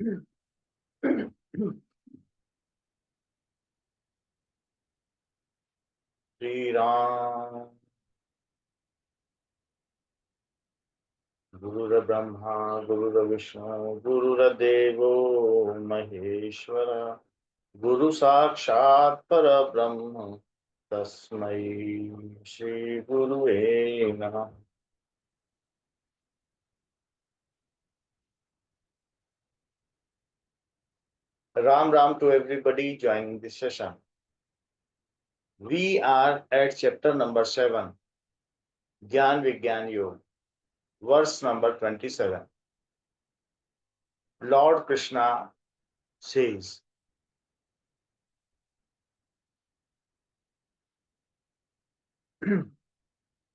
श्री राम। गुरुर्ब्रह्मा गुरुर्विष्णु गुरुर्देवो महेश्वर, गुरु साक्षात् परब्रह्म तस्मै श्री गुरुवे नमः। Ram Ram to everybody joining this session. We are at chapter number 7, Gyan Vigyan Yoga, verse number 27. Lord Krishna says,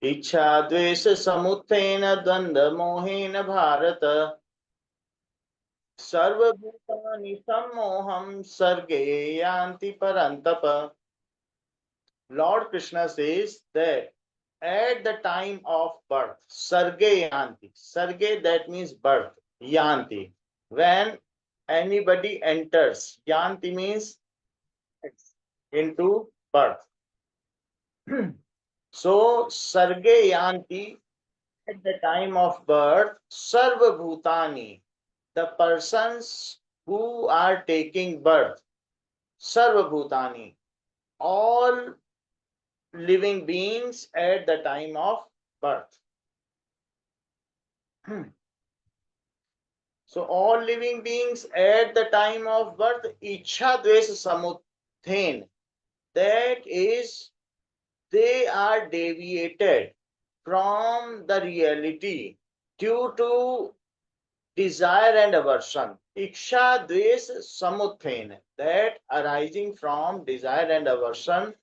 इच्छा द्वेष समुत्थेन द्वंद्व मोहेन भारत, सर्वभूतानि सम्मोहं सर्गे यान्ति परन्तप. Lord Krishna says that at the time of birth, sarge yanti, sarge that means birth, yanti, when anybody enters, yanti means into birth. So sarge yanti, at the time of birth, sarva bhutani, the persons who are taking birth, sarva bhutani, all living beings at the time of birth. So all living beings at the time of birth, ichha dvesha samuthen, that is, they are deviated from the reality due to desire and aversion. Iksha dvesha samuthen, that arising from desire and aversion,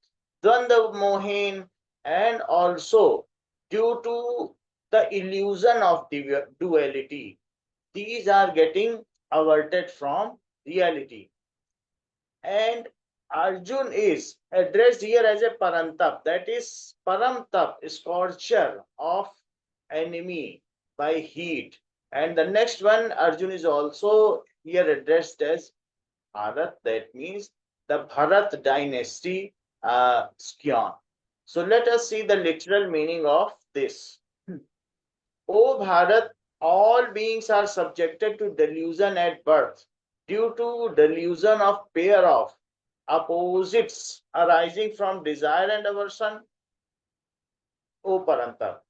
dvandva mohin, and also due to the illusion of duality. These are getting averted from reality. And Arjun is addressed here as a Parantap, that is Paramtap, scorcher of enemy by heat. And the next one, Arjun is also here addressed as Bharat, that means the Bharat dynasty scion. So let us see the literal meaning of this. O Bharat, all beings are subjected to delusion at birth due to delusion of pair of opposites arising from desire and aversion. O Paranta.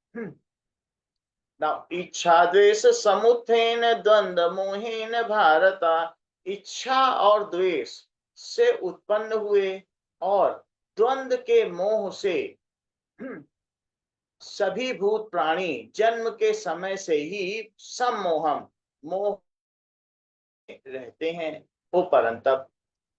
Now, इच्छा samuthen द्वंद्व मोहेन भारता, इच्छा और द्वेष से उत्पन्न हुए और द्वंद्व के मोह से सभी भूत प्राणी जन्म के समय से ही सम्मोहम, मोह रहते हैं। वो परंतप,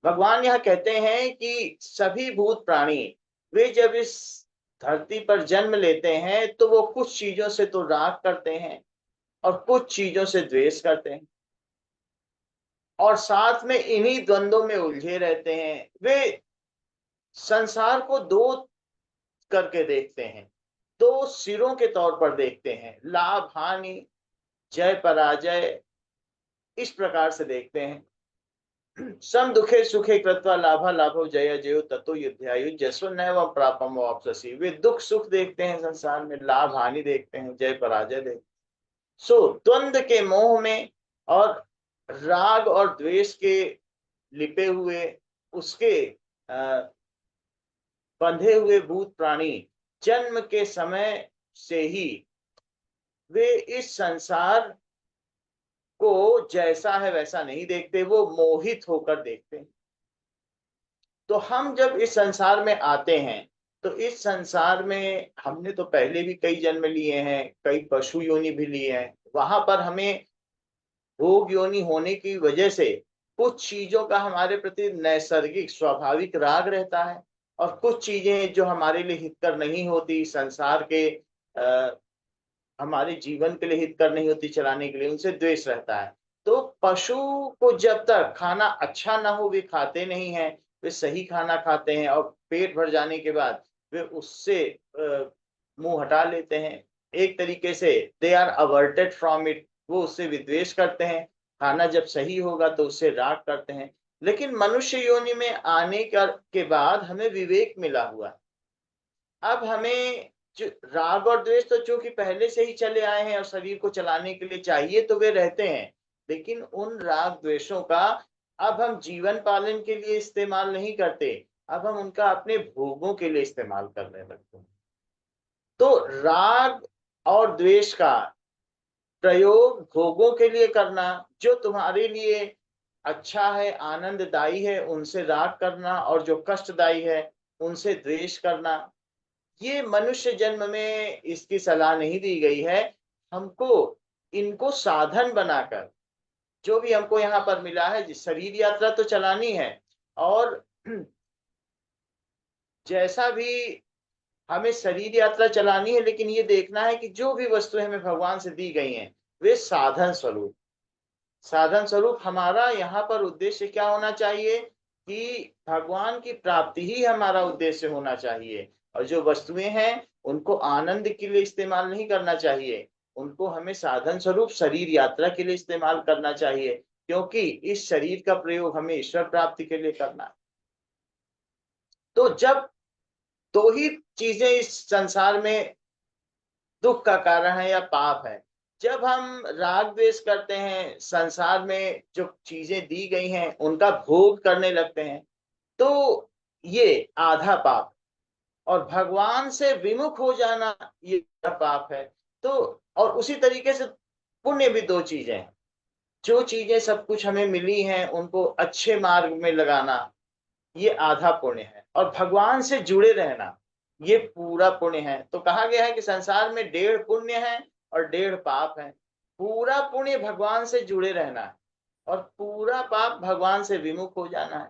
भगवान यह कहते हैं कि सभी भूत प्राणी वे जब इस धरती पर जन्म लेते हैं तो वो कुछ चीजों से तो राग करते हैं और कुछ चीजों से द्वेष करते हैं, और साथ में इन्हीं द्वंद्वों में उलझे रहते हैं। वे संसार को दो करके देखते हैं, दो सिरों के तौर पर देखते हैं, लाभ हानि, जय पराजय, इस प्रकार से देखते हैं। सम दुखे सुखे कृत्वा लाभा लाभो जय जयो ततो युध्यायु जस्व नैव प्रापम वापसि। वे दुख सुख देखते हैं संसार में, लाभ हानि देखते हैं, जय पराजय देखते हैं। सो द्वंद्व के मोह में और राग और द्वेष के लिपे हुए, उसके बंधे हुए भूत प्राणी जन्म के समय से ही वे इस संसार को जैसा है वैसा नहीं देखते, वो मोहित होकर देखते हैं। तो हम जब इस संसार में आते हैं तो इस संसार में हमने तो पहले भी कई जन्म लिए हैं, कई पशु योनि भी लिए हैं। वहां पर हमें भोग योनि होने की वजह से कुछ चीजों का हमारे प्रति नैसर्गिक स्वाभाविक राग रहता है, और कुछ चीजें जो हमारे लिए हितकर नहीं होती, संसार के हमारे जीवन के लिए हितकर नहीं होती चलाने के लिए, उनसे द्वेष रहता है। तो पशु को जब तक खाना अच्छा ना हो वे खाते नहीं हैं, वे सही खाना खाते हैं और पेट भर जाने के बाद वे उससे मुंह हटा लेते हैं। एक तरीके से they are averted from it, वो उससे विद्वेष करते हैं। खाना जब सही होगा तो उससे राग करते हैं। लेकिन मनुष्य योनि में आने के बाद हमें विवेक मिला हुआ है। अब हमें जो राग और द्वेष तो चूंकि पहले से ही चले आए हैं और शरीर को चलाने के लिए चाहिए तो वे रहते हैं, लेकिन उन राग द्वेषों का अब हम जीवन पालन के लिए इस्तेमाल नहीं करते, अब हम उनका अपने भोगों के लिए इस्तेमाल करने लगते हैं। तो राग और द्वेष का प्रयोग भोगों के लिए करना, जो तुम्हारे लिए अच्छा है, आनंददायी है, उनसे राग करना, और जो कष्टदायी है उनसे द्वेष करना, ये मनुष्य जन्म में इसकी सलाह नहीं दी गई है। हमको इनको साधन बनाकर, जो भी हमको यहाँ पर मिला है, जिस शरीर यात्रा तो चलानी है, और जैसा भी हमें शरीर यात्रा चलानी है, लेकिन ये देखना है कि जो भी वस्तुएं हमें भगवान से दी गई हैं वे साधन स्वरूप, साधन स्वरूप हमारा यहाँ पर उद्देश्य क्या होना चाहिए कि भगवान की प्राप्ति ही हमारा उद्देश्य होना चाहिए। और जो वस्तुएं हैं उनको आनंद के लिए इस्तेमाल नहीं करना चाहिए, उनको हमें साधन स्वरूप शरीर यात्रा के लिए इस्तेमाल करना चाहिए, क्योंकि इस शरीर का प्रयोग हमें ईश्वर प्राप्ति के लिए करना है। तो जब दो ही चीजें इस संसार में दुख का कारण है या पाप है, जब हम राग द्वेष करते हैं, संसार में जो चीजें दी गई हैं उनका भोग करने लगते हैं, तो ये आधा पाप। और भगवान से विमुख हो जाना ये पाप है। तो और उसी तरीके से पुण्य भी दो चीजें हैं। जो चीजें सब कुछ हमें मिली हैं उनको अच्छे मार्ग में लगाना, ये आधा पुण्य है, और भगवान से जुड़े रहना ये पूरा पुण्य है। तो कहा गया है कि संसार में 1.5 पुण्य है और 1.5 पाप है। पूरा पुण्य भगवान से जुड़े रहना है, और पूरा पाप भगवान से विमुख हो जाना है।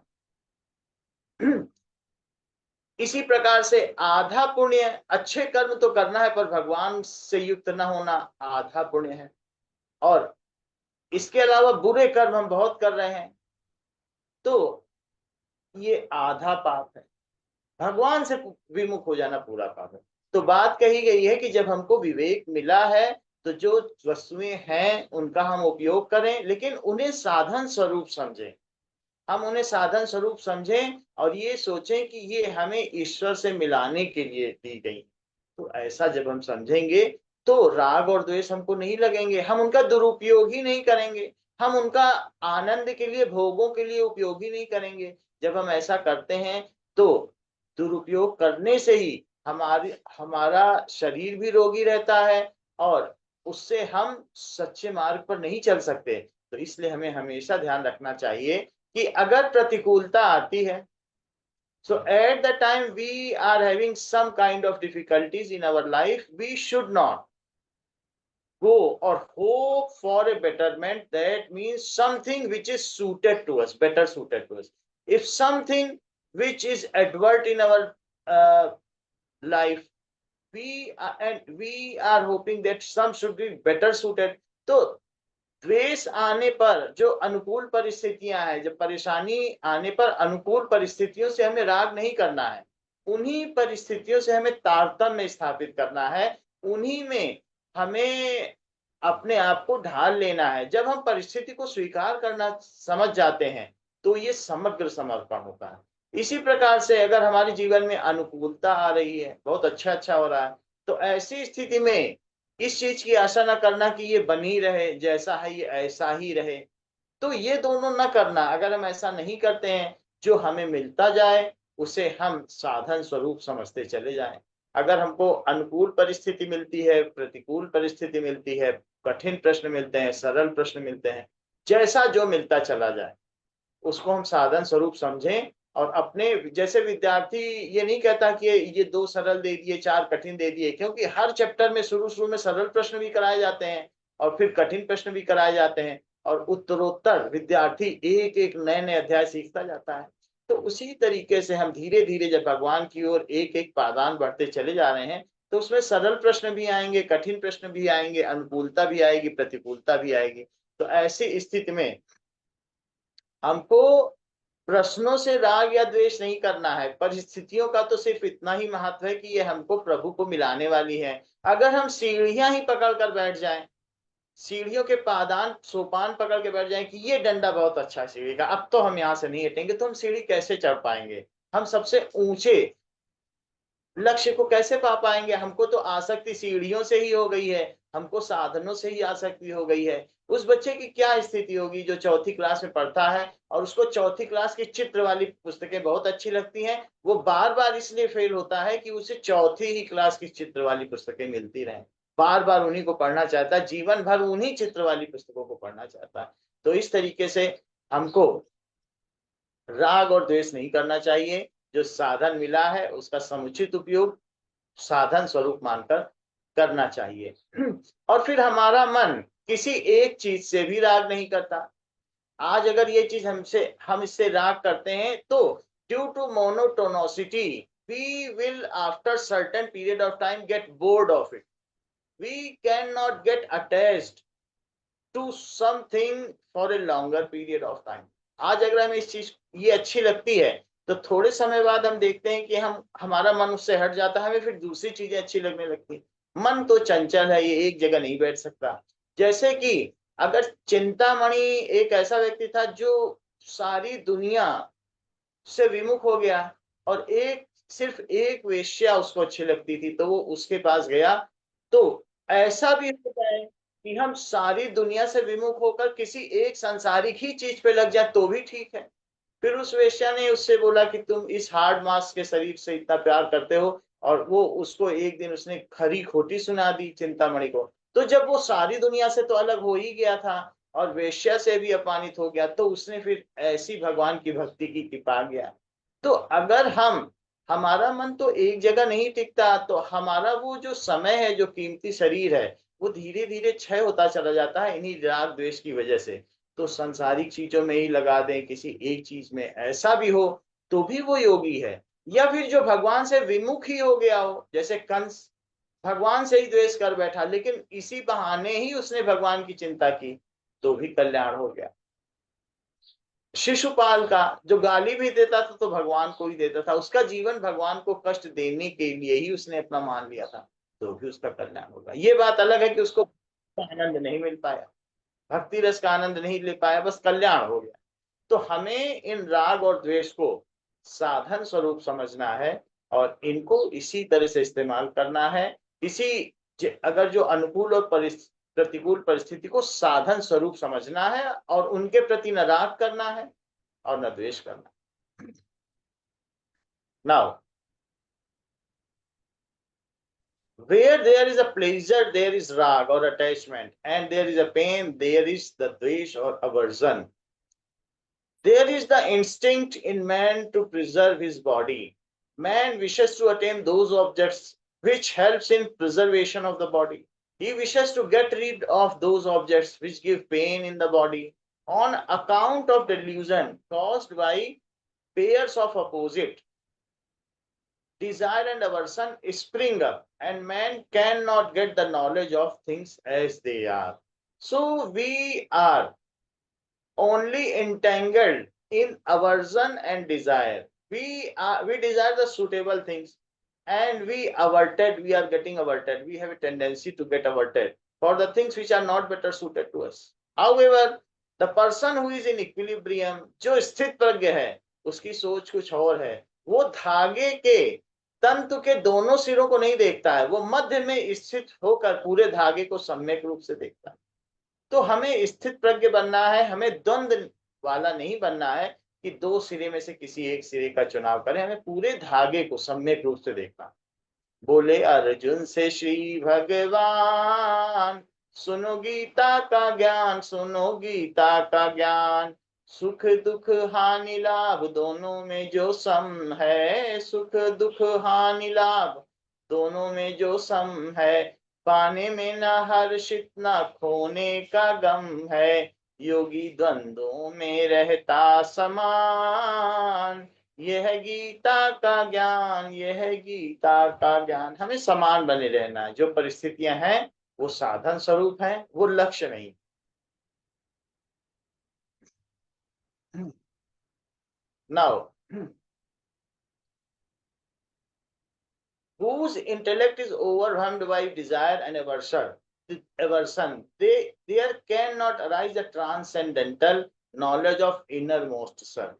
इसी प्रकार से आधा पुण्य, अच्छे कर्म तो करना है पर भगवान से युक्त न होना, आधा पुण्य है। और इसके अलावा बुरे कर्म हम बहुत कर रहे हैं तो ये आधा पाप है। भगवान से विमुख हो जाना पूरा पाप है। तो बात कही गई है कि जब हमको विवेक मिला है तो जो वस्तुएं हैं उनका हम उपयोग करें, लेकिन उन्हें साधन स्वरूप समझें। हम उन्हें साधन स्वरूप समझें और ये सोचें कि ये हमें ईश्वर से मिलाने के लिए दी गई। तो ऐसा जब हम समझेंगे तो राग और द्वेष हमको नहीं लगेंगे, हम उनका दुरुपयोग ही नहीं करेंगे, हम उनका आनंद के लिए, भोगों के लिए उपयोग ही नहीं करेंगे। जब हम ऐसा करते हैं तो दुरुपयोग करने से ही हमारा शरीर भी रोगी रहता है और उससे हम सच्चे मार्ग पर नहीं चल सकते। तो इसलिए हमें हमेशा ध्यान रखना चाहिए कि अगर प्रतिकूलता आती है, so at the time we are having some kind of difficulties in our life, we should not go or hope for a betterment. That means something which is suited to us, better suited to us. If something which is advert in our life, we are hoping that some should be better suited. तो द्वेष आने पर जो अनुकूल परिस्थितियां हैं, जब परेशानी आने पर अनुकूल परिस्थितियों से हमें राग नहीं करना है, उन्हीं परिस्थितियों से हमें तारतम्य स्थापित करना है, उन्हीं में हमें अपने आप को ढाल लेना है। जब हम परिस्थिति को स्वीकार करना समझ जाते हैं तो ये समग्र समर्पण होता है। इसी प्रकार से अगर हमारे जीवन में अनुकूलता आ रही है, बहुत अच्छा अच्छा हो रहा है, तो ऐसी स्थिति में इस चीज की आशा ना करना कि ये बनी रहे, जैसा है ये ऐसा ही रहे। तो ये दोनों ना करना। अगर हम ऐसा नहीं करते हैं, जो हमें मिलता जाए उसे हम साधन स्वरूप समझते चले जाएं। अगर हमको अनुकूल परिस्थिति मिलती है, प्रतिकूल परिस्थिति मिलती है, कठिन प्रश्न मिलते हैं, सरल प्रश्न मिलते हैं, जैसा जो मिलता चला जाए उसको हम साधन स्वरूप समझें। और अपने जैसे विद्यार्थी ये नहीं कहता कि ये 2 सरल दे दिए, 4 कठिन दे दिए, क्योंकि हर चैप्टर में शुरू शुरू में सरल प्रश्न भी कराए जाते हैं और फिर कठिन प्रश्न भी कराए जाते हैं, और उत्तरोत्तर विद्यार्थी एक एक नए नए अध्याय सीखता जाता है। तो उसी तरीके से हम धीरे धीरे जब भगवान की ओर एक एक पादान बढ़ते चले जा रहे हैं तो उसमें सरल प्रश्न भी आएंगे, कठिन प्रश्न भी आएंगे, अनुकूलता भी आएगी, प्रतिकूलता भी आएगी। तो ऐसी स्थिति में हमको प्रश्नों से राग या द्वेष नहीं करना है। परिस्थितियों का तो सिर्फ इतना ही महत्व है कि ये हमको प्रभु को मिलाने वाली है। अगर हम सीढ़ियां ही पकड़ कर बैठ जाएं, सीढ़ियों के पादान सोपान पकड़ के बैठ जाए कि ये डंडा बहुत अच्छा है सीढ़ी का, अब तो हम यहाँ से नहीं हटेंगे, तो हम सीढ़ी कैसे चढ़ पाएंगे? हम सबसे ऊंचे लक्ष्य को कैसे पा पाएंगे? हमको तो आसक्ति सीढ़ियों से ही हो गई है, हमको साधनों से ही आसक्ति हो गई है। उस बच्चे की क्या स्थिति होगी जो चौथी क्लास में पढ़ता है और उसको चौथी क्लास की चित्र वाली पुस्तकें बहुत अच्छी लगती हैं, वो बार बार इसलिए फेल होता है कि उसे चौथी ही क्लास की चित्र वाली पुस्तकें मिलती रहें, बार बार उन्हीं को पढ़ना चाहता है, जीवन भर उन्हीं चित्र वाली पुस्तकों को पढ़ना चाहता है। तो इस तरीके से हमको राग और द्वेष नहीं करना चाहिए। जो साधन मिला है उसका समुचित उपयोग साधन स्वरूप मानकर करना चाहिए। और फिर हमारा मन किसी एक चीज से भी राग नहीं करता। आज अगर ये चीज हम इससे राग करते हैं तो due to monotonosity we will after certain period of time get bored of it, we can not get attached to something for a longer period of time. आज अगर हमें इस चीज ये अच्छी लगती है तो थोड़े समय बाद हम देखते हैं कि हम हमारा मन उससे हट जाता है, हमें फिर दूसरी चीजें अच्छी लगने लगती। मन तो चंचल है, ये एक जगह नहीं बैठ सकता। जैसे कि अगर चिंतामणि एक ऐसा व्यक्ति था जो सारी दुनिया से विमुख हो गया और सिर्फ एक वेश्या उसको अच्छी लगती थी तो वो उसके पास गया। तो ऐसा भी होता है कि हम सारी दुनिया से विमुख होकर किसी एक सांसारिक ही चीज पे लग जाए तो भी ठीक है। फिर उस वेश्या ने उससे बोला कि तुम इस हार्ड मास के शरीर से इतना प्यार करते हो, और वो उसको एक दिन उसने खरी खोटी सुना दी चिंतामणि को। तो जब वो सारी दुनिया से तो अलग हो ही गया था और वेश्या से भी अपमानित हो गया तो उसने फिर ऐसी भगवान की भक्ति की कृपा गया। तो अगर हमारा मन तो एक जगह नहीं टिकता तो हमारा वो जो समय है, जो कीमती शरीर है, वो धीरे धीरे क्षय होता चला जाता है इन्हीं राग द्वेष की वजह से। तो संसारिक चीजों में ही लगा दें, किसी एक चीज में ऐसा भी हो तो भी वो योगी है। या फिर जो भगवान से विमुख ही हो गया हो, जैसे कंस भगवान से ही द्वेष कर बैठा लेकिन इसी बहाने ही उसने भगवान की चिंता की, तो भी कल्याण हो गया। शिशुपाल का जो गाली भी देता था तो भगवान को ही देता था, उसका जीवन भगवान को कष्ट देने के लिए ही उसने अपना मान लिया था, तो भी उसका कल्याण होगा। ये बात अलग है कि उसको आनंद नहीं मिल पाया, भक्ति रस का आनंद नहीं ले पाया, बस कल्याण हो गया। तो हमें इन राग और द्वेष को साधन स्वरूप समझना है और इनको इसी तरह से इस्तेमाल करना है। अगर जो अनुकूल और प्रतिकूल परिस्थिति को साधन स्वरूप समझना है और उनके प्रति न राग करना है और न द्वेष करना। Now where there is a pleasure there is rag or attachment, and there is a pain there is the dvesh or aversion. There is the instinct in man to preserve his body. Man wishes to attain those objects which helps in preservation of the body. He wishes to get rid of those objects which give pain in the body on account of delusion caused by pairs of opposite desire and aversion spring up, and man cannot get the knowledge of things as they are. So we are only entangled in aversion and desire. We desire the suitable things, and we are getting averted. We have a tendency to get averted for the things which are not better suited to us. However, the person who is in equilibrium, जो स्थित प्रज्ञ है, उसकी सोच कुछ और है। वो धागे के तंतु के दोनों सिरों को नहीं देखता है, वो मध्य में स्थित होकर पूरे धागे को सम्यक रूप से देखता है। तो हमें स्थित प्रज्ञ बनना है, हमें द्वंद्व वाला नहीं बनना है कि दो सिरे में से किसी एक सिरे का चुनाव करें, हमें पूरे धागे को सम्यक रूप से देखना। बोले अर्जुन से श्री भगवान, सुनो गीता का ज्ञान, सुनो गीता का ज्ञान। सुख दुख हानि लाभ दोनों में जो सम है, सुख दुख हानि लाभ दोनों में जो सम है, पाने में न हर्षित न खोने का गम है, योगी द्वंद्वों में रहता समान। यह है गीता का ज्ञान, यह है गीता का ज्ञान। हमें समान बने रहना है, जो परिस्थितियां हैं वो साधन स्वरूप हैं, वो लक्ष्य नहीं। Now whose intellect is overwhelmed by desire and aversion, aversion, there cannot arise a transcendental knowledge of innermost self.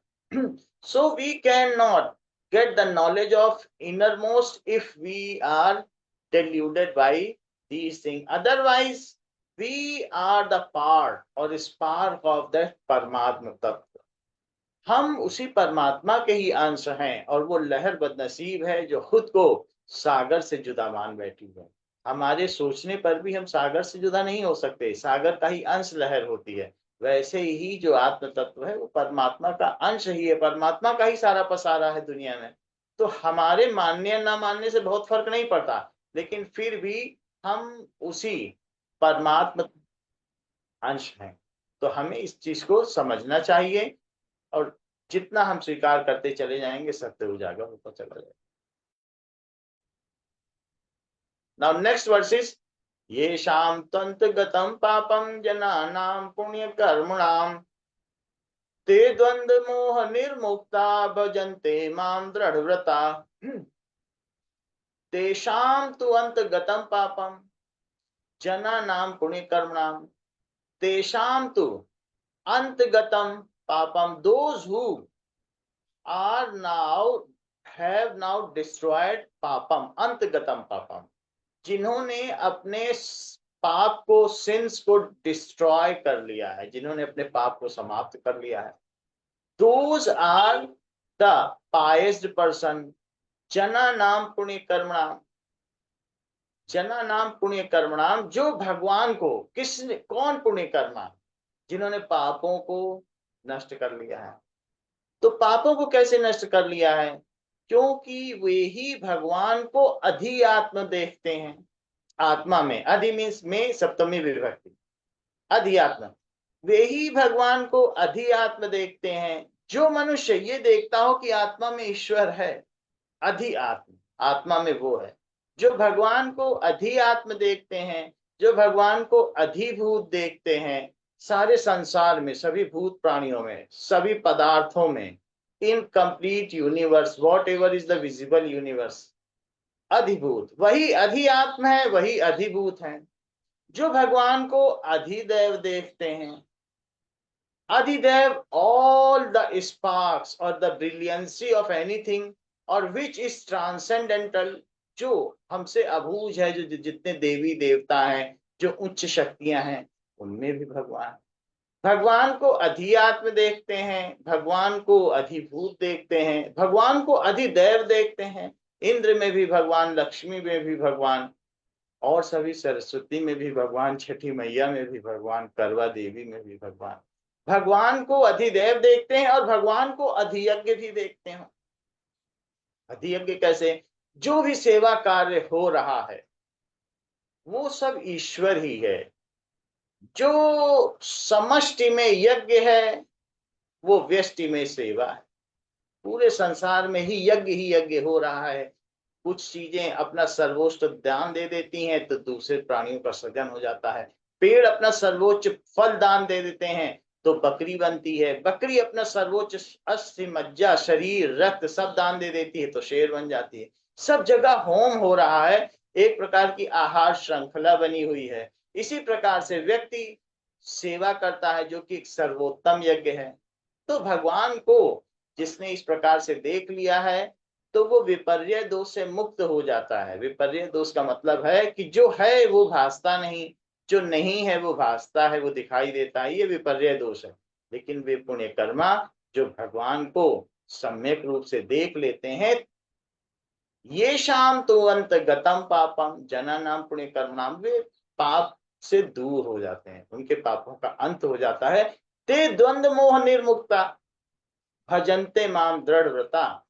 So we cannot get the knowledge of innermost if we are deluded by these things. Otherwise, we are the part or spark of that परमात्मा तत्व. हम उसी परमात्मा के ही अंश हैं और वो लहर बदनसीब है जो खुद को सागर से जुदा मान बैठी है. हमारे सोचने पर भी हम सागर से जुदा नहीं हो सकते. सागर का ही अंश लहर होती है. वैसे ही जो आत्म तत्व है वो परमात्मा का अंश ही है. परमात्मा का ही सारा पसारा है दुनिया में. तो हमारे मानने या ना मानने से बहुत फर्क नहीं पड़ता, लेकिन फिर भी हम उसी परमात्मा अंश हैं. तो हमें इस चीज को समझना चाहिए और जितना हम स्वीकार करते चले जाएंगे सत्य उजागर होता चला जाएगा. नाउ नेक्स्ट वर्सेस, येषां त्वन्तगतं पापं जनानां पुण्यकर्मणां ते द्वंद्व मोह निर्मुक्ता भजन्ते मां दृढव्रता. तेषां तु अंतगतं पापं जनानां पुण्यकर्मणां तेषां तु अंतगतं papam, those who are now have now destroyed papam, antagatam papam, जिन्होंने अपने पाप को, सिंस को डिस्ट्रॉय कर लिया है, जिन्होंने अपने पाप को समाप्त कर लिया है, those are the pious person, जना नाम पुण्य कर्मणाम, जना नाम पुण्य कर्मणाम, जो भगवान को, किसने, कौन पुण्य कर्मा, जिन्होंने पापों को नष्ट कर लिया है. तो पापों को कैसे नष्ट कर लिया है? क्योंकि वे ही भगवान को अधिआत्म देखते हैं. आत्मा में, अधि मीन्स में सप्तमी विभक्ति, अधिआत्म. वे ही भगवान को अधिआत्म देखते हैं. जो मनुष्य ये देखता हो कि आत्मा में ईश्वर है, अधिआत्म, आत्मा में वो है. जो भगवान को अधिआत्म देखते हैं, जो भगवान को अधिभूत देखते हैं, सारे संसार में, सभी भूत प्राणियों में, सभी पदार्थों में, in complete universe, what ever is the visible universe, अधिभूत, वही अधिआत्म है, वही अधिभूत है. जो भगवान को अधिदेव देखते हैं, अधिदेव, ऑल द स्पार्क्स और द ब्रिलियंसी ऑफ एनीथिंग और विच इज ट्रांसेंडेंटल, जो हमसे अबूझ है, जो जितने देवी देवता हैं, जो उच्च शक्तियां हैं, उनमें भी भगवान. भगवान को अधिआत्म देखते हैं, भगवान को अधिभूत देखते हैं, भगवान को अधिदैव देखते हैं. इंद्र में भी भगवान, लक्ष्मी में भी भगवान, और सभी, सरस्वती में भी भगवान, छठी मैया में भी भगवान, करवा देवी में भी भगवान. भगवान को अधिदैव देखते हैं और भगवान को अधियज्ञ भी देखते हैं. अधियज्ञ कैसे? जो भी सेवा कार्य हो रहा है वो सब ईश्वर ही है. जो समष्टि में यज्ञ है वो व्यष्टि में सेवा है. पूरे संसार में ही यज्ञ हो रहा है. कुछ चीजें अपना सर्वोच्च दान दे देती हैं तो दूसरे प्राणियों का सृजन हो जाता है. पेड़ अपना सर्वोच्च फल दान दे देते हैं तो बकरी बनती है. बकरी अपना सर्वोच्च अस्थि, मज्जा, शरीर, रक्त सब दान दे देती है तो शेर बन जाती है. सब जगह होम हो रहा है. एक प्रकार की आहार श्रृंखला बनी हुई है. इसी प्रकार से व्यक्ति सेवा करता है जो कि एक सर्वोत्तम यज्ञ है. तो भगवान को जिसने इस प्रकार से देख लिया है तो वो विपर्य दोष से मुक्त हो जाता है. विपर्य दोष का मतलब है कि जो है वो भासता नहीं, जो नहीं है वो भासता है, वो दिखाई देता है, ये विपर्य दोष है. लेकिन वे पुण्य कर्मा जो भगवान को सम्यक रूप से देख लेते हैं, ये शाम तो अंत गतम पापम जना नाम पुण्य कर्मणाम, वे पाप से दूर हो जाते हैं, उनके पापों का अंत हो जाता है. ते द्वंद्व मोह निर्मुक्ता भजन्ते माम दृढ़ व्रता,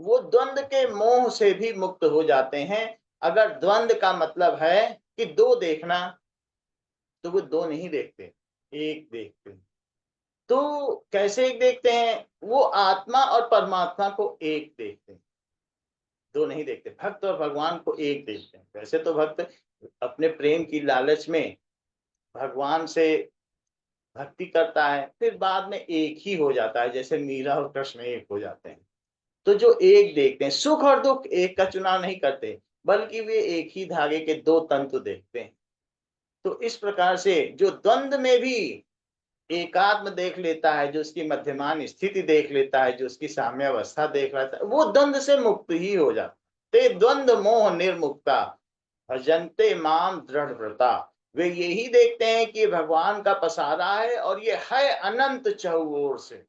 वो द्वंद्व के मोह से भी मुक्त हो जाते हैं. अगर द्वंद्व का मतलब है कि दो देखना, तो वो दो नहीं देखते, एक देखते हैं. तो कैसे एक देखते हैं? वो आत्मा और परमात्मा को एक देखते हैं, दो नहीं देखते. भक्त और भगवान को एक देखते हैं. वैसे तो भक्त अपने प्रेम की लालच में भगवान से भक्ति करता है, फिर बाद में एक ही हो जाता है, जैसे मीरा और कृष्ण एक हो जाते हैं. तो जो एक देखते हैं, सुख और दुख एक का चुनाव नहीं करते, बल्कि वे एक ही धागे के दो तंतु देखते हैं. तो इस प्रकार से जो द्वंद में भी एकात्म देख लेता है, जो उसकी मध्यमान स्थिति देख लेता है, जो उसकी साम्य अवस्था देख लेता है, वो द्वंद से मुक्त ही हो जाता। ते द्वंद मोह निर्मुक्ता भजन्ते माम दृढ़ व्रता। वे यही देखते हैं कि भगवान का पसारा है और ये है अनंत चहुओर से।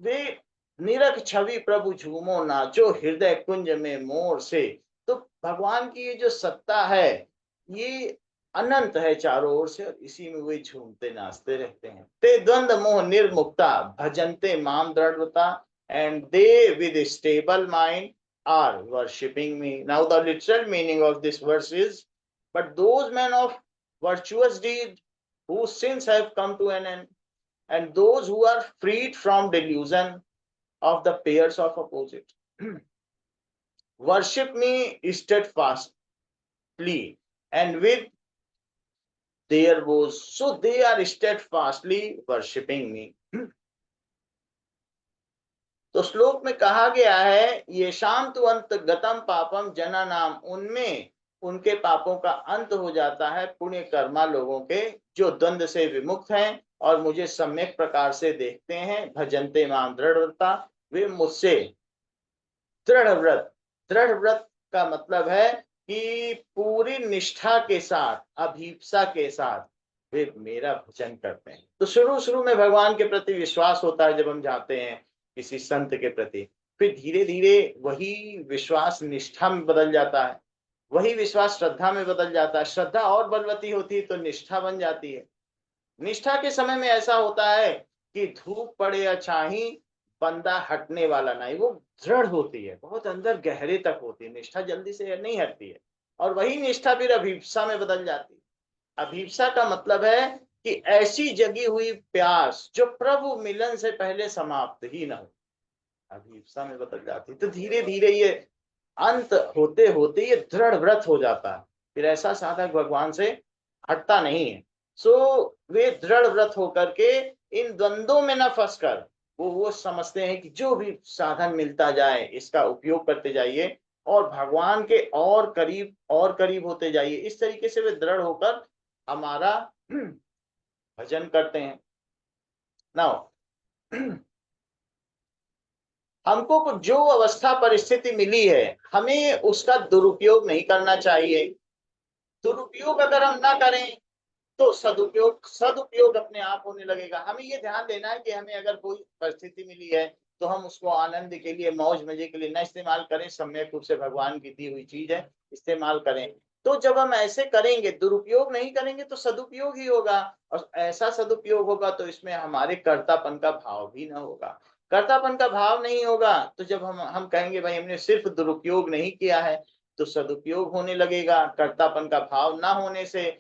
वे निरख छवि प्रभु झूमो नाचो हृदय कुंज में मोर से। तो भगवान की ये जो सत्ता है, ये अनंत है चारों ओर से, और इसी में वे झूमते नाचते रहते हैं। ते द्वंद मोह निर्मुक्ता भजन्ते माम दृढ़ता, and they with stable mind are worshipping me. Now the literal meaning of this verse is, but those men of virtuous deed whose sins have come to an end, and those who are freed from delusion of the pairs of opposite worship me steadfastly and with their woes, so they are steadfastly worshipping me. तो श्लोक में कहा गया है, ये शाम तु अंत गतम पापम जना नाम, उनमें उनके पापों का अंत हो जाता है पुण्य कर्मा लोगों के, जो द्वंद से विमुक्त हैं और मुझे सम्यक प्रकार से देखते हैं। भजन्ते माम दृढ़ता, वे मुझसे दृढ़ व्रत। दृढ़ व्रत का मतलब है कि पूरी निष्ठा के साथ, अभीप्सा के साथ वे मेरा भजन करते हैं। तो शुरू शुरू में भगवान के प्रति विश्वास होता है जब हम जाते हैं किसी संत के प्रति, फिर धीरे धीरे वही विश्वास निष्ठा में बदल जाता है, वही विश्वास श्रद्धा में बदल जाता है, श्रद्धा और बलवती होती है तो निष्ठा बन जाती है। निष्ठा के समय में ऐसा होता है कि धूप पड़े या छाही, बंदा हटने वाला नहीं, वो दृढ़ होती है, बहुत अंदर गहरे तक होती है, निष्ठा जल्दी से नहीं हटती है। और वही निष्ठा फिर अभिप्सा में बदल जाती है। अभिप्सा का मतलब है कि ऐसी जगी हुई प्यास जो प्रभु मिलन से पहले समाप्त ही ना हो, अभिप्सा में बदल जाती है। तो धीरे धीरे ये अंत होते होते ये दृढ़ व्रत हो जाता है, फिर ऐसा साधक भगवान से हटता नहीं है। सो वे दृढ़ व्रत होकर के इन द्वंद्वों में न फंसकर वो समझते हैं कि जो भी साधन मिलता जाए इसका उपयोग करते जाइए और भगवान के और करीब होते जाइए। इस तरीके से वे दृढ़ होकर हमारा भजन करते हैं। नाउ हमको जो अवस्था परिस्थिति मिली है, हमें उसका दुरुपयोग नहीं करना चाहिए। दुरुपयोग अगर हम ना करें तो सदुपयोग सदुपयोग अपने आप होने लगेगा। हमें ये ध्यान देना है कि हमें अगर कोई परिस्थिति मिली है तो हम उसको आनंद के लिए, मौज मजे के लिए न इस्तेमाल करें, सम्यक रूप से भगवान की दी हुई चीज है, इस्तेमाल करें। तो जब हम ऐसे करेंगे, दुरुपयोग नहीं करेंगे, तो सदुपयोग ही होगा, और ऐसा सदुपयोग होगा तो इसमें हमारे कर्तापन का भाव भी ना होगा। कर्तापन का भाव नहीं होगा तो जब हम कहेंगे भाई हमने सिर्फ दुरुपयोग नहीं किया है, तो सदुपयोग होने लगेगा। कर्तापन का भाव ना होने से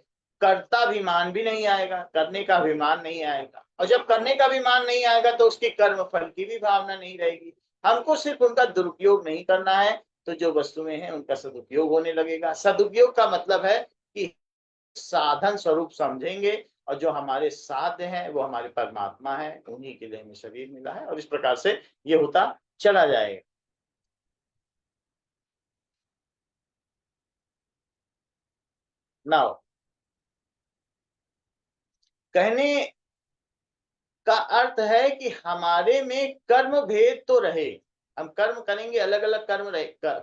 कर्ताभिमान भी नहीं आएगा, करने का अभिमान नहीं आएगा, और जब करने का अभिमान नहीं आएगा तो उसकी कर्म फल की भी भावना नहीं रहेगी। हमको सिर्फ उनका दुरुपयोग नहीं करना है, तो जो वस्तुएं हैं उनका सदुपयोग होने लगेगा। सदुपयोग का मतलब है कि साधन स्वरूप समझेंगे, और जो हमारे साध्य हैं वो हमारे परमात्मा है, उन्हीं के लिए हमें शरीर मिला है, और इस प्रकार से ये होता चला जाएगा। नाउ कहने का अर्थ है कि हमारे में कर्म भेद तो रहे, हम कर्म करेंगे, अलग अलग कर्म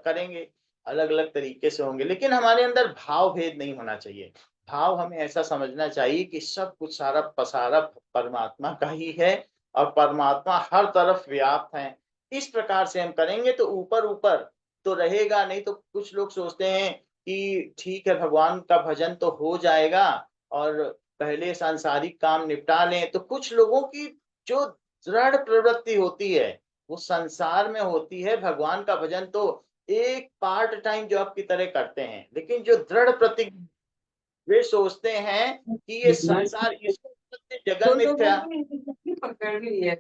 करेंगे, अलग अलग तरीके से होंगे, लेकिन हमारे अंदर भाव भेद नहीं होना चाहिए। भाव हमें ऐसा समझना चाहिए कि सब कुछ सारा पसारा परमात्मा का ही है, और परमात्मा हर तरफ व्याप्त है। इस प्रकार से हम करेंगे तो ऊपर ऊपर तो रहेगा। नहीं तो कुछ लोग सोचते हैं कि ठीक है भगवान का भजन तो हो जाएगा और पहले सांसारिक काम निपटा लें, तो कुछ लोगों की जो दृढ़ प्रवृत्ति होती है वो संसार में होती है। भगवान का भजन तो एक पार्ट टाइम जॉब की तरह करते हैं, लेकिन जो दृढ़ प्रतिज्ञ, वे सोचते हैं कि ये संसार, इसको तो जगन लोगों मिथ्या। ने इतनी पकड़ ली है,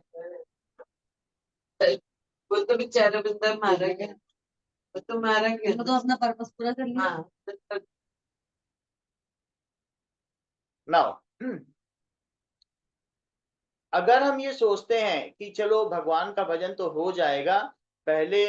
वो तो बेचारा बंदा मारा गया, वो तो मारा गया, वो तो अपना पर्पस पूरा कर लिया। हाँ, नाउ अगर हम ये सोचते हैं कि चलो भगवान का भजन तो हो जाएगा, पहले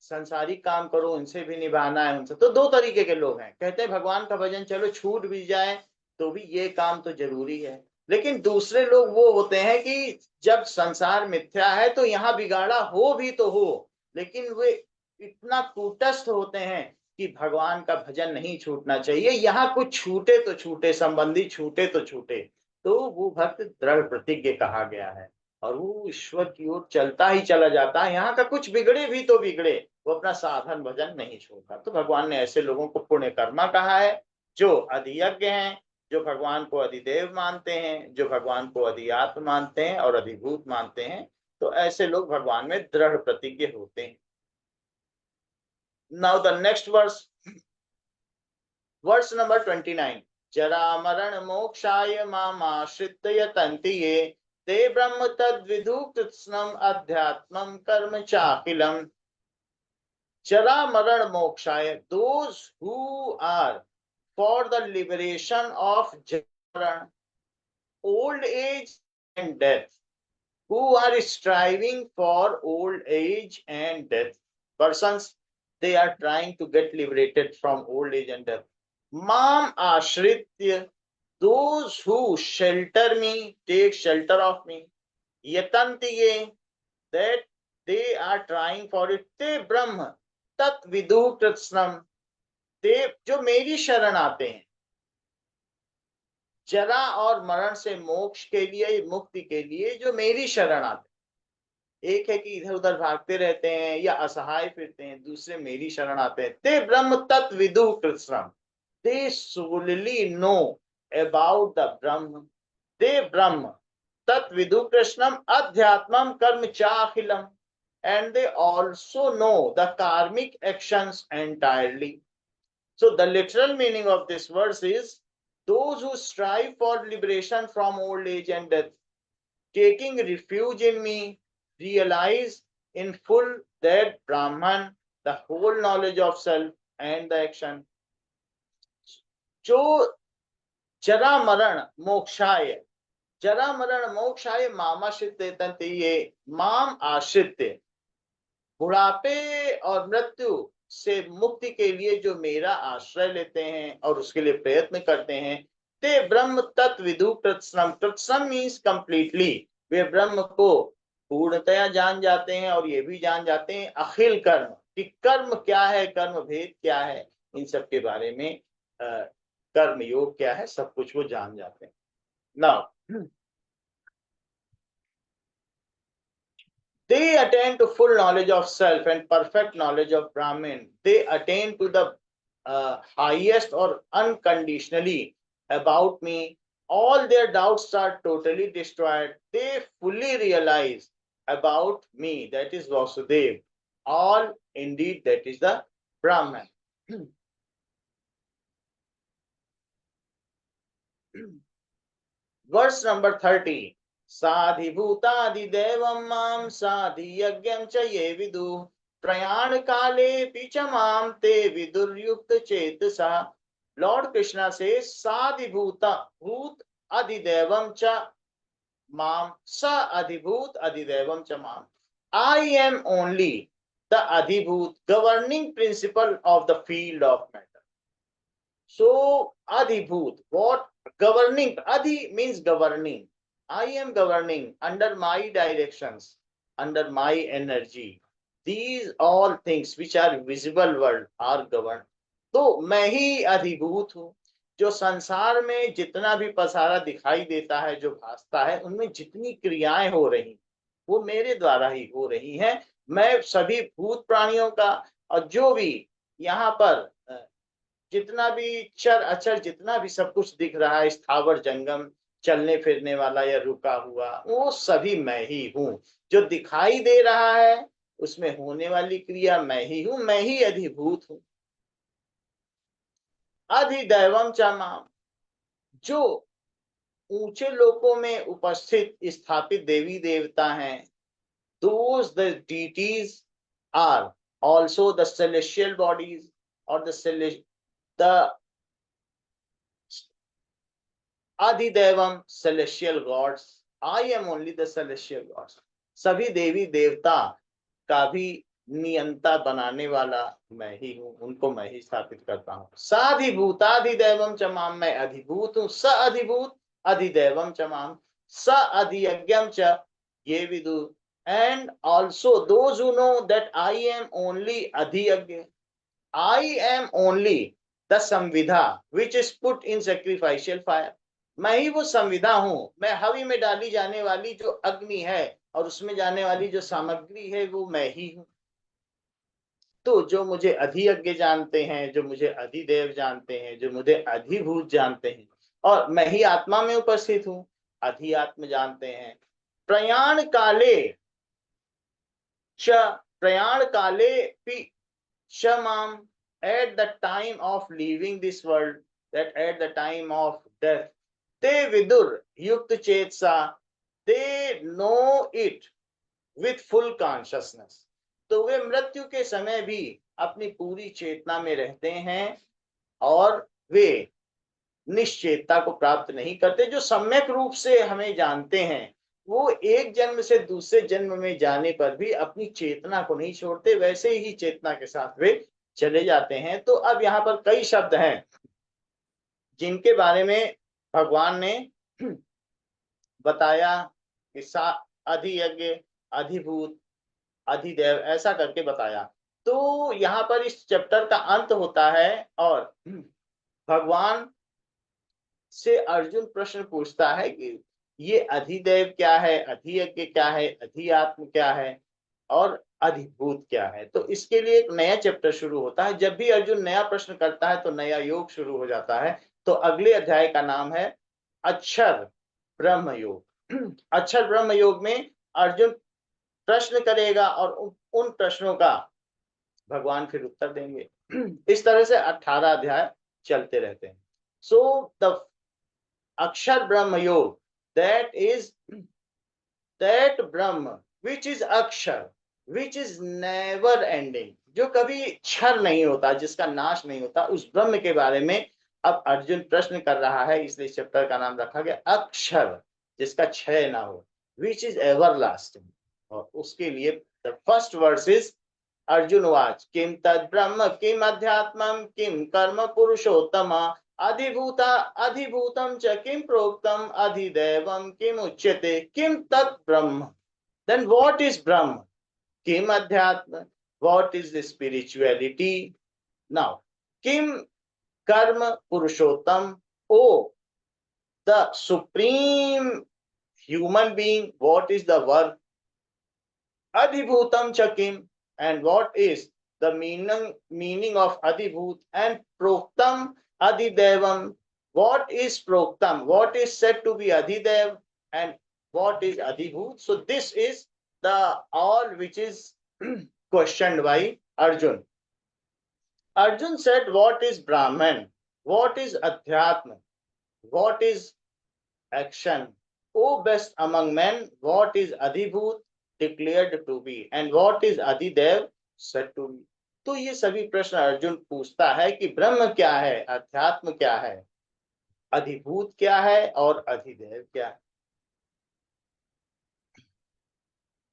संसारी काम करो, उनसे भी निभाना है उनसे। तो दो तरीके के लोग हैं, कहते हैं भगवान का भजन चलो छूट भी जाए तो भी ये काम तो जरूरी है। लेकिन दूसरे लोग वो होते हैं कि जब संसार मिथ्या है तो यहाँ बिगाड़ा हो भी तो हो, लेकिन वे इतना कूटस्थ होते हैं कि भगवान का भजन नहीं छूटना चाहिए, यहाँ कुछ छूटे तो छूटे, संबंधी छूटे तो छूटे। तो वो भक्त दृढ़ प्रतिज्ञ कहा गया है और वो ईश्वर की ओर चलता ही चला जाता है, यहाँ का कुछ बिगड़े भी तो बिगड़े, वो अपना साधन भजन नहीं छोड़ता। तो भगवान ने ऐसे लोगों को पुण्य कर्मा कहा है, जो अधियज्ञ हैं, जो भगवान को अधिदेव मानते हैं, जो भगवान को अधिआत्म मानते हैं और अधिभूत मानते हैं। तो ऐसे लोग भगवान में दृढ़ प्रतिज्ञ होते हैं। Now the next verse, verse number 29। जरा मरण मोक्षाय मामाश्रित्य यतन्ति ये, ते ब्रह्म तद्विदु कृत्स्नम् अध्यात्मं कर्म चाखिलम्। जरा मरण मोक्षाय, those who are for the liberation of Jara, old age and death, who are striving for old age and death. Persons, they are trying to get liberated from old age and death. Mam ashritya, those who shelter me, take shelter of me. Yatantiye, that they are trying for it. Te Brahma, tat vidu कृत्स्नम, ते जो मेरी शरण आते हैं, जरा और मरण से मोक्ष के लिए, मुक्ति के लिए जो मेरी शरण आते हैं। एक है कि इधर उधर भागते रहते हैं या असहाय फिरते हैं, दूसरे मेरी शरण आते हैं। ते ब्रह्म तत्व विदु कृष्णम, दे solely know about the ब्रह्म, ते ब्रह्म तत्व विदु कृष्णम अध्यात्मम कर्म चाखिलम, and they also know the karmic actions entirely. So the literal meaning of this verse is those who strive for liberation from old age and death, taking refuge in me, realize in full that Brahman, the whole knowledge of self and the action. जो जरा मरण मोक्षाय, जरा मरण मोक्षाय मामाश्रित, ये माम आश्रित, बुढ़ापे और मृत्यु से मुक्ति के लिए जो मेरा आश्रय लेते हैं और उसके लिए प्रयत्न करते हैं, ते ब्रह्म तत्व विदु कृत्स्नम, कृत्स्नम मीन्स कंप्लीटली, वे ब्रह्म को पूर्णतया जान जाते हैं और ये भी जान जाते हैं अखिल कर्म, कि कर्म क्या है, कर्म भेद क्या है, इन सब के बारे में, कर्म योग क्या है, सब कुछ वो जान जाते हैं। Now they attain to full knowledge of self and perfect knowledge of Brahman. They attain to the highest or unconditionally about me. All their doubts are totally destroyed. They fully realize about me, that is Vasudev. All indeed, that is the Brahman. Verse number 30. साधिभूतादिदेवं मां साधियज्ञं च ये विदु, प्रयाण काले च मां ते विदुर्युक्त चेतसा। Lord Krishna से साधिभूता भूत अधिदेवं च मां, स अधिभूत अधिदेवं च मां, I am only the adhibhut, governing principle of the field of matter. So adhibhut, what governing, adhi means governing, I am governing under my directions, under my energy. These all things which are visible world are governed. तो मैं ही अधिभूत हूँ, जो संसार में जितना भी पसारा दिखाई देता है, जो भासता है, उनमें जितनी क्रियाएं हो रही वो मेरे द्वारा ही हो रही हैं। मैं सभी भूत प्राणियों का और जो भी यहाँ पर जितना भी चर अचर, जितना भी सब कुछ दिख रहा है, स्थावर जंगम, चलने फिरने वाला या रुका हुआ, वो सभी मैं ही हूँ। जो दिखाई दे रहा है उसमें होने वाली क्रिया मैं ही हूँ, मैं ही अधिभूत हूँ। अधिदैवम च माम, जो ऊंचे लोकों में उपस्थित स्थापित देवी देवता हैं, those the deities are also the celestial bodies or the Adidevam celestial gods. I am only the celestial gods. सभी देवी देवता का भी नियंता बनाने वाला मैं ही हूँ, उनको मैं ही स्थापित करता हूँ। साधिभूताधिदैवम च माम, मैं अधिभूत हूँ, स अधिभूत अधिदैवम च माम, स अधियज्ञम च ये विदु, and also those who know that I am only adhiyagya, I am only the samvidha which is put in sacrificial fire, मैं ही वो संविधा हूं, मैं हवि में डाली जाने वाली जो अग्नि है और उसमें जाने वाली जो सामग्री है वो मैं ही हूं। तो जो मुझे अधियज्ञ जानते हैं, जो मुझे अधिदेव जानते हैं, जो मुझे अधिभूत जानते हैं, और मैं ही आत्मा में उपस्थित हूं, अधिआत्म जानते हैं। प्रयाण काले च, प्रयाण काले पि च माम, at the time of leaving this world, that at the time of death, te vidur yukt chetsa, they know it with full consciousness, तो वे मृत्यु के समय भी अपनी पूरी चेतना में रहते हैं और वे निश्चेतता को प्राप्त नहीं करते। जो सम्यक रूप से हमें जानते हैं वो एक जन्म से दूसरे जन्म में जाने पर भी अपनी चेतना को नहीं छोड़ते, वैसे ही चेतना के साथ वे चले जाते हैं। तो अब यहाँ पर कई शब्द हैं जिनके बारे में भगवान ने बताया कि अधियज्ञ, अधिभूत, अधिदेव, ऐसा करके बताया। तो यहाँ पर इस चैप्टर का अंत होता है और भगवान से अर्जुन प्रश्न पूछता है कि ये अधिदेव क्या है, अधियज्ञ क्या है, अधिआत्म क्या है और अधिभूत क्या है। तो इसके लिए एक नया चैप्टर शुरू होता है। जब भी अर्जुन नया प्रश्न करता है तो नया योग शुरू हो जाता है। तो अगले अध्याय का नाम है अक्षर ब्रह्म योग। अक्षर ब्रह्म योग में अर्जुन प्रश्न करेगा और उन प्रश्नों का भगवान फिर उत्तर देंगे। इस तरह से 18 अध्याय चलते रहते हैं। सो द अक्षर ब्रह्म योग, that is that Brahma which is अक्षर, which is never ending, जो कभी क्षर नहीं होता, जिसका नाश नहीं होता, उस ब्रह्म के बारे में अब अर्जुन प्रश्न कर रहा है। इसलिए चैप्टर का नाम रखा गया अक्षर, जिसका क्षय ना हो, which is everlasting। और उसके लिए the first verse is Arjun watch किम तद ब्रह्म किम अध्यात्मम किम कर्म पुरुषोत्तम अधिभूता अधिभूतम च किम प्रोक्तम अधिदैवम किम उच्यते किम तत् ब्रह्म। देन व्हाट इज ब्रह्म? किम अध्यात्म, what is the spirituality? Now किम कर्म पुरुषोत्तम, ओ the supreme human being, what is the work? Adhibhutam chakim, and what is the meaning of adhibhut? And proktam adhidevam, what is proktam, what is said to be adhidev, and what is adhibhut? So this is the all which is questioned by Arjun. Arjun said, what is Brahman, what is Adhyatma, what is action? O best among men, what is Adhibhut declared to be, and what is Adidev said to be? तो ये सभी प्रश्न अर्जुन पूछता है कि ब्रह्म क्या है, अध्यात्म क्या है, अधिभूत क्या है और अधिदेव क्या है।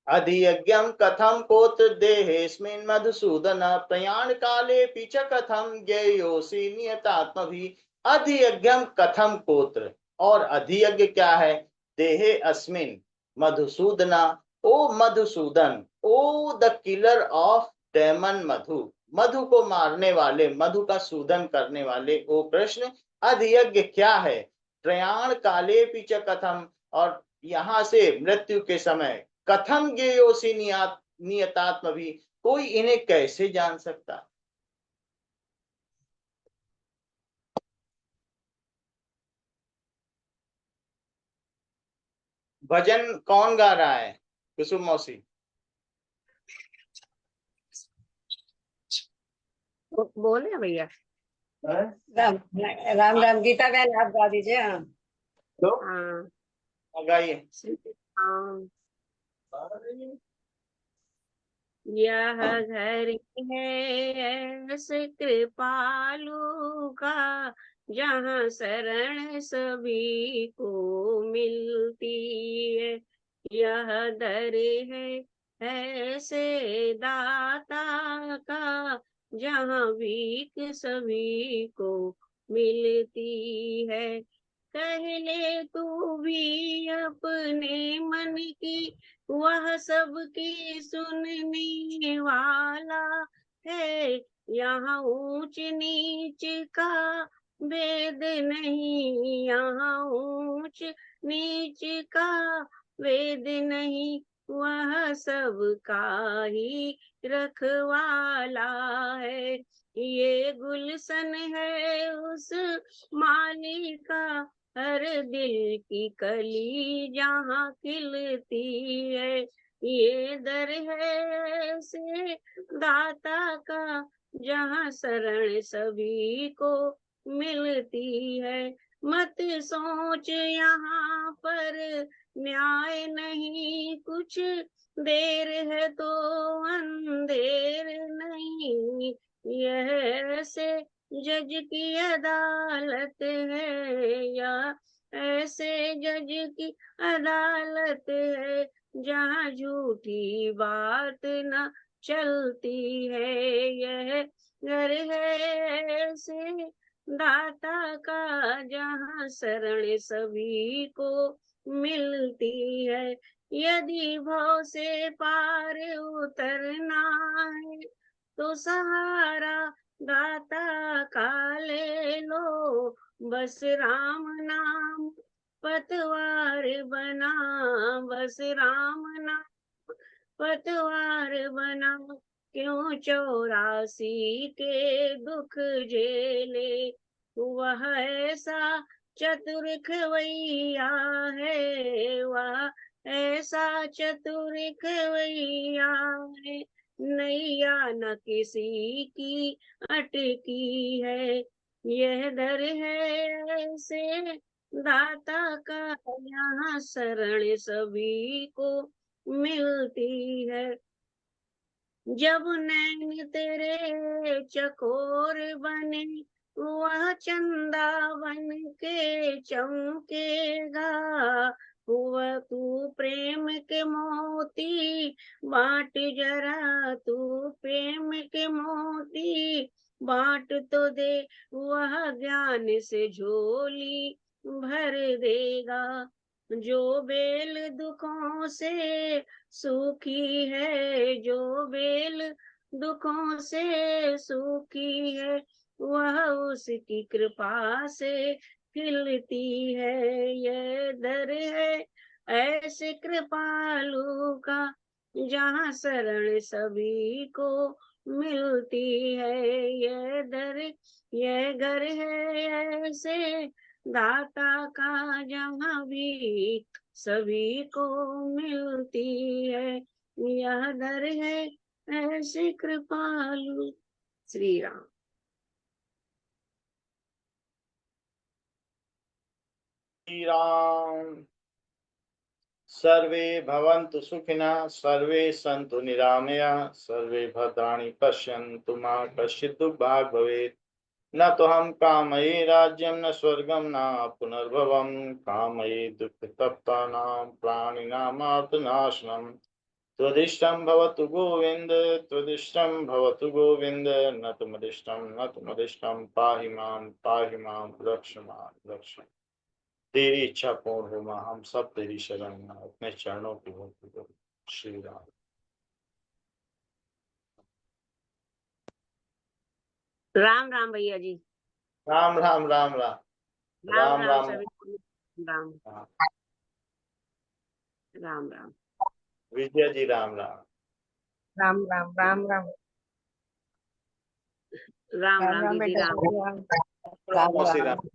अधियज्ञम कथम कोत्र देहेस्मिन् मधुसूदन प्रयाण काले पिच कथम ज्ञेयोसि नियतात्मभि। अधियज्ञम कथम कोत्र, और अधियज्ञ क्या है, देहे अस्मिन मधुसूदना, ओ मधुसूदन, ओ द किलर ऑफ डेमन मधु, मधु को मारने वाले, मधु का सूदन करने वाले ओ कृष्ण, अधियज्ञ क्या है। प्रयाण काले पिच कथम, और यहाँ से मृत्यु के समय, कथम ज्ञेयोसि नियतात्म भी, कोई इन्हें कैसे जान सकता। भजन कौन गा रहा है? कुसुम मौसी। बोले भैया। राम राम राम गीता बहन आप गा दीजिए। हाँ तो हाँ गाइए। हाँ। यह घर है ऐसे कृपालु का, जहाँ शरण सभी को मिलती है। यह दर है ऐसे दाता का जहाँ भीख सभी को मिलती है। कह ले तू भी अपने मन की, वह सबकी सुनने वाला है। यहाँ ऊंच नीच का भेद नहीं, यहाँ ऊंच नीच का भेद नहीं, वह सबका ही रखवाला है। ये गुलशन है उस माली का, हर दिल की कली जहाँ खिलती है। ये दर है से दाता का, जहाँ शरण सभी को मिलती है। मत सोच यहाँ पर न्याय नहीं कुछ, देर है तो अंधेर नहीं। यह से जज की अदालत है, या ऐसे जज की अदालत है, जहाँ झूठी बात न चलती है। यह घर है ऐसे दाता का, जहाँ शरण सभी को मिलती है। यदि भव से पार उतरना है, तो सहारा दाता का ले लो। बस राम नाम पतवार बना, बस राम नाम पतवार बना। क्यों 84 के दुख झेले, वह ऐसा चतुर खवैया है, वह ऐसा चतुर खवैया है। नैया न किसी की अटकी है, यह दर है से दाता का, यहाँ शरण सभी को मिलती है। जब नैन तेरे चकोर बने, वह चंदा बन के चमकेगा। वह तू प्रेम के मोती बांट जरा, तू प्रेम के मोती बांट तो दे, वह ज्ञान से झोली भर देगा। जो बेल दुखों से सूखी है, जो बेल दुखों से सूखी है, वह उसकी कृपा से खिलती है। यह दर है ऐसे कृपालु का, जहाँ शरण सभी को मिलती है। यह दर, यह घर है ऐसे दाता का, जहाँ भी सभी को मिलती है। यह दर है ऐसे कृपालु। श्री राम। श्री राम। सर्वे भवन्तु सुखिनः, सर्वे सन्तु निरामया, सर्वे भद्राणि पश्यन्तु मा कश्चित् दुर्भाग् भवेत्। न तो हम कामये राज्यं न स्वर्गं न पुनर्भवं, कामये दुःखतप्तानां प्राणिनामार्तनाशनम्। त्वदिष्टं भवतु गोविन्द, त्वदिष्टं भवतु गोविन्द, न तु मदिष्टं पाहि मां रक्ष मां रक्ष। तेरी इच्छा पूर्ण हो मां, हम सब तेरी शरण में अपने चरणों की भक्ति करो। श्री राम। राम राम भैया जी। राम राम राम राम राम राम राम राम सभी। राम राम। राम राम विजय जी राम राम। राम राम राम राम राम राम दीदी बेटा राम। राम राम श्री राम।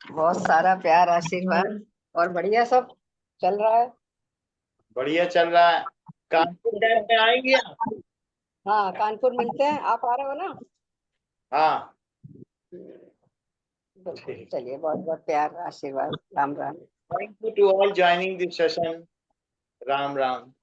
बहुत सारा प्यार आशीर्वाद और बढ़िया सब चल रहा है। बढ़िया चल रहा है। कानपुर डैम में आएंगे आप? हाँ, कानपुर मिलते हैं, आप आ रहे हो ना? हाँ बिल्कुल। ठीक। चलिए, बहुत बहुत प्यार आशीर्वाद। Ram Ram. Thank you to all joining this session. Ram Ram.